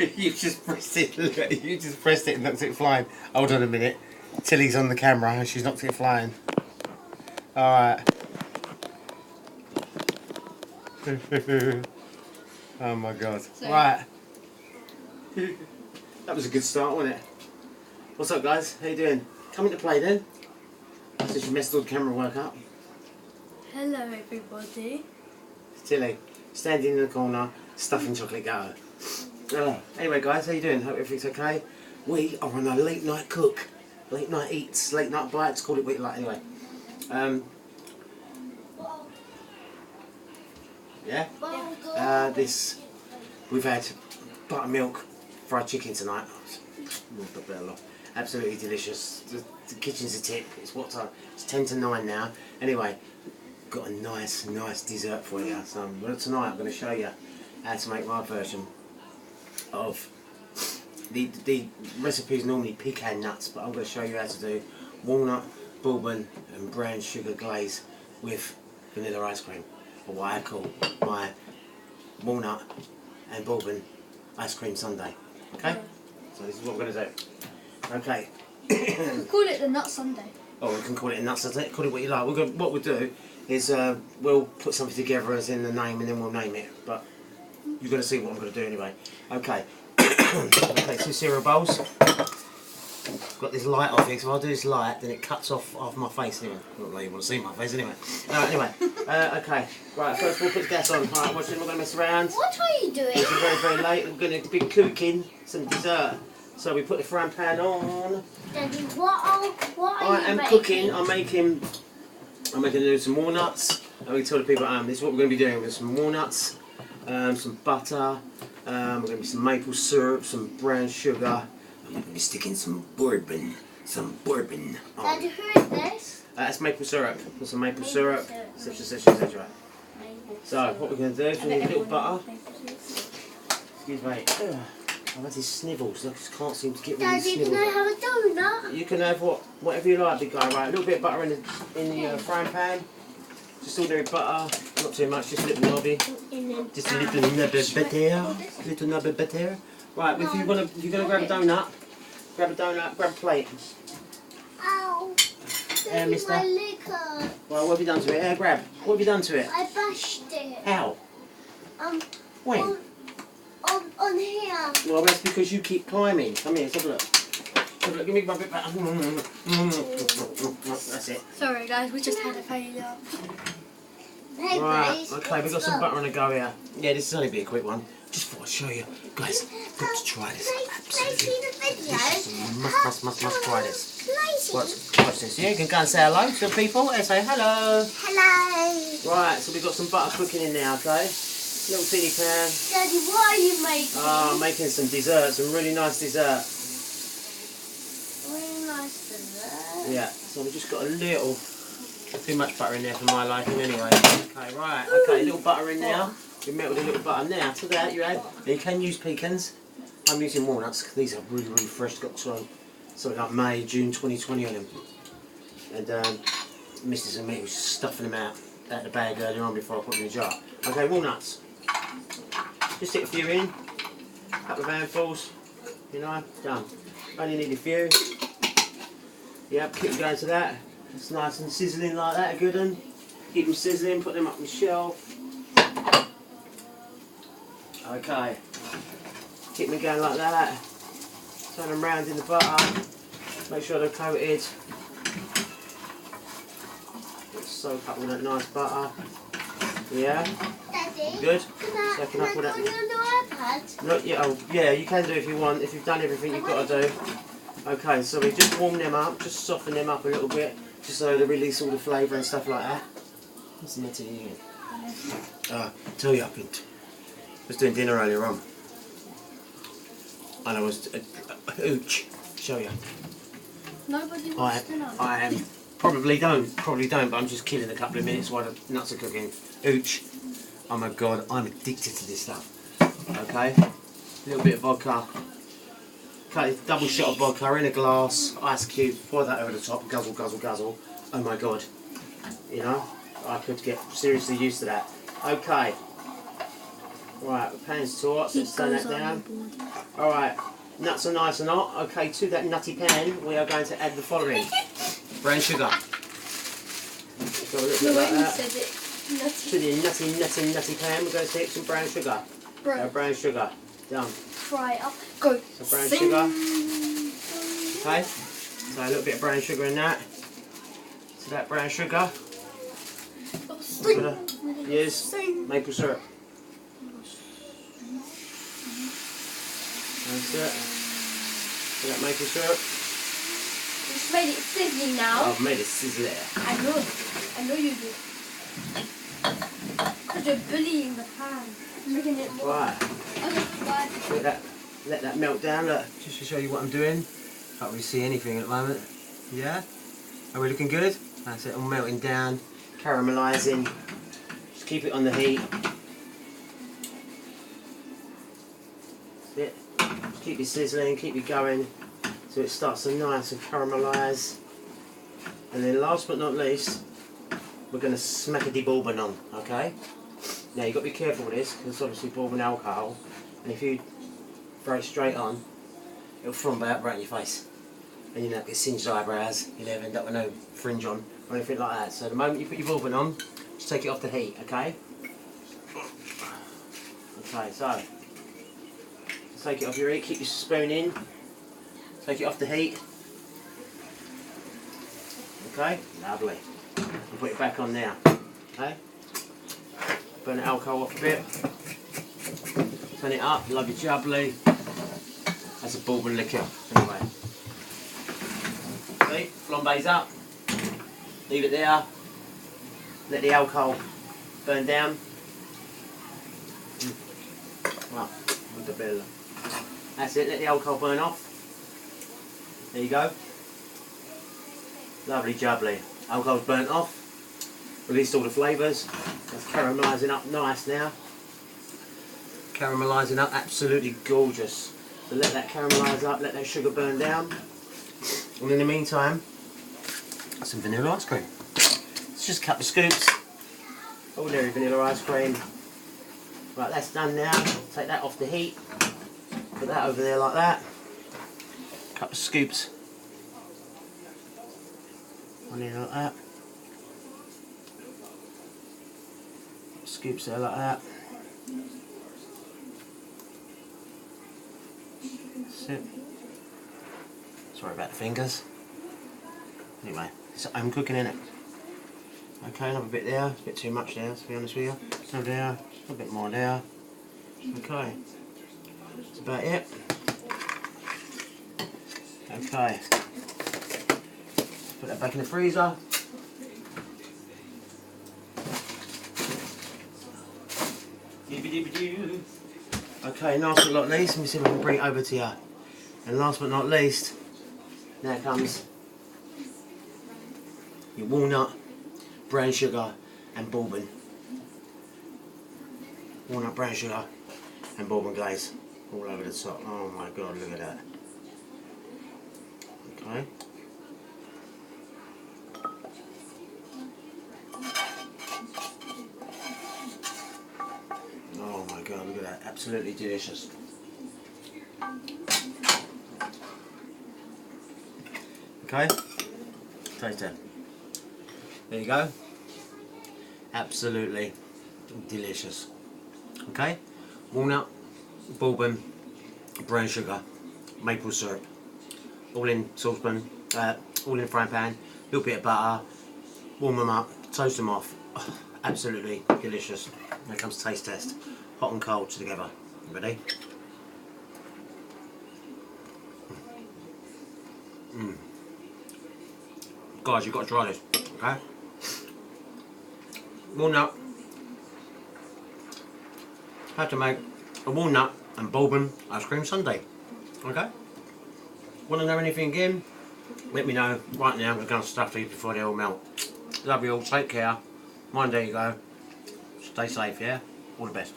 You just pressed it. Look, you just pressed it and knocked it flying. Hold on a minute. Tilly's on the camera and she's knocked it flying. Alright. Oh my god. Sorry. Right. That was a good start, wasn't it? What's up, guys? How you doing? Coming to play then? Since you messed all the camera work up. Hello, everybody. Tilly, standing in the corner, stuffing chocolate gatto. Anyway, guys, how you doing? Hope everything's okay. We are on a late night cook. Late night eats, late night bites, call it what you like anyway. Yeah? We've had buttermilk fried chicken tonight. Absolutely delicious. The kitchen's a tip. It's what time? It's 10 to 9 now. Anyway, got a nice dessert for you. So tonight I'm going to show you how to make my version of the recipe is normally pecan nuts, but I'm going to show you how to do walnut, bourbon and brown sugar glaze with vanilla ice cream, or what I call my walnut and bourbon ice cream sundae. Okay? So this is what we're going to do. Okay. We can call it the nut sundae. Oh, we can call it a nut sundae. Call it what you like. What we'll do is we'll put something together as in the name, and then we'll name it. But you're going to see what I'm going to do anyway. Okay. Okay, 2 cereal bowls. Got this light off here, so if I do this light, then it cuts off my face anyway. Not that you want to see my face anyway. Okay. Right, first we'll put the gas on. Right, watch it, we're going to mess around. What are you doing? It's very late. We're going to be cooking some dessert. So we put the frying pan on. Daddy, what are I am cooking. I'm making some walnuts. And we tell the people this is what we're going to be doing with some walnuts, some butter. We're going to be some maple syrup, some brown sugar. I'm going to be sticking some bourbon on. Daddy, who is this? That's maple syrup. There's some maple syrup, etc. So what we're going to do is we need a little butter. Excuse me. I've had these snivels. I just can't seem to get rid of these Daddy, snivels. can I have a donut? You can have whatever you like, big guy. Right, a little bit of butter in the frying pan. Just ordinary butter, not too much, just a little knobby. Just a little nub of butter. Right, if you're gonna grab a donut, grab a plate. Ow! Mister. My leg hurt. Well, what have you done to it? Grab. What have you done to it? I bashed it. How? When? On here. Well, that's because you keep climbing. Come here, let's have a look. Give me my bit back. That's it. Sorry, guys, we just had a failure. Hey, Right, please, okay, we've got some butter on the go here. Yeah, this is only be a quick one. Just thought I'd show you. Guys, got to try this. Can I see the video? Must try this. Can I see? Watch this. Yeah, you can go and say hello to the people. They say hello. Hello. Right, so we've got some butter cooking in now, okay? Little teeny pan. Daddy, what are you making? I'm making some dessert, some really nice dessert. Really nice dessert. Yeah, so we've just got a little, too much butter in there for my liking anyway. Okay, right, okay, a little butter in now. We melted a little butter now. To that you add, you can use pecans. I'm using walnuts because these are really fresh. Got something like May, June 2020 on them. And Mrs. and me was stuffing them out the bag earlier on before I put them in the jar. Okay, walnuts. Just stick a few in, a couple of handfuls, done. Only need a few. Yep, keep going to that. It's nice and sizzling like that, a good one. Keep them sizzling, put them up on the shelf. Okay, keep them going like that. Turn them round in the butter. Make sure they're coated. Soak up with that nice butter. Yeah. Daddy, Good. Can I put it on your iPad? Not yet. Oh, yeah, you can do if you want. If you've done everything you've got to do. Okay, so we just warm them up, just soften them up a little bit, just so they release all the flavour and stuff like that. What's the matter again? Tell you, I was doing dinner earlier on, and I was ooch. Show you. Nobody wants to know. I am probably don't, but I'm just killing a couple of minutes while the nuts are cooking. Ooch. Oh my god, I'm addicted to this stuff. Okay, a little bit of vodka. Okay, double shot of vodka in a glass, ice cube, pour that over the top, guzzle, guzzle, guzzle. Oh my god. You know, I could get seriously used to that. Okay. Right, the pan's too hot, so let's turn that down. Alright, nuts are nice and hot. Okay, to that nutty pan, we are going to add the following. Brown sugar. So a little bit like that. To the nutty pan, we're going to take some brown sugar. Brown sugar. Done. Fry it up. Go. So brown sugar. Okay. So a little bit of brown sugar in that. To that brown sugar. Use maple syrup. That's it. To that maple syrup. You've made it sizzling now. I've made it sizzling. I know you did. Because you're bullying the pan. Making it more. Right. Okay, bye. Let that melt down. Look, just to show you what I'm doing. Can't really see anything at the moment. Yeah? Are we looking good? That's it, all melting down, caramelising. Just keep it on the heat. That's it. Just keep it sizzling, keep it going so it starts to nice and caramelise. And then last but not least, we're going to smack the bourbon on, okay? Now you've got to be careful with this, because it's obviously bourbon alcohol, and if you throw it straight on, it'll flambe out right in your face. And you'll get singed eyebrows, you'll never end up with no fringe on, or anything like that. So the moment you put your bourbon on, just take it off the heat, okay? Okay, so, just take it off your heat, keep your spoon in, take it off the heat. Okay, lovely. And put it back on now, okay? Burn the alcohol off a bit. Turn it up, lovely jubbly. That's a bourbon liqueur, anyway. See, flambe's up. Leave it there. Let the alcohol burn down. Wow, with the bell. That's it, let the alcohol burn off. There you go. Lovely jubbly. Alcohol's burnt off. Released all the flavours. That's caramelising up nice now. Caramelising up, absolutely gorgeous. So let that caramelise up, let that sugar burn down. And in the meantime, some vanilla ice cream. It's just a couple of scoops. Ordinary vanilla ice cream. Right, that's done now. Take that off the heat. Put that over there like that. Couple of scoops. One in like that. Scoops there like that. That's it. Sorry about the fingers. Anyway, it's home cooking, innit? Okay, another bit there. It's a bit too much there, to be honest with you. So there, a bit more there. Okay, that's about it. Okay, put that back in the freezer. Okay, last but not least, let me see if I can bring it over to you. And last but not least, there comes your walnut, brown sugar and bourbon. Walnut, brown sugar and bourbon glaze all over the top. Oh my god, look at that. Okay. Oh my god, look at that. Absolutely delicious. Okay, taste it. There you go. Absolutely delicious. Okay, walnut, bourbon, brown sugar, maple syrup, all in saucepan, all in frying pan, a little bit of butter, warm them up, toast them off. Oh, absolutely delicious. Here comes taste test. Hot and cold together. Ready? Guys, you've got to try this, okay? Walnut. How to make a walnut and bourbon ice cream sundae, okay? Want to know anything again? Let me know right now. We're going to stuff these before they all melt. Love you all, take care. Mind there you go. Stay safe, yeah? All the best.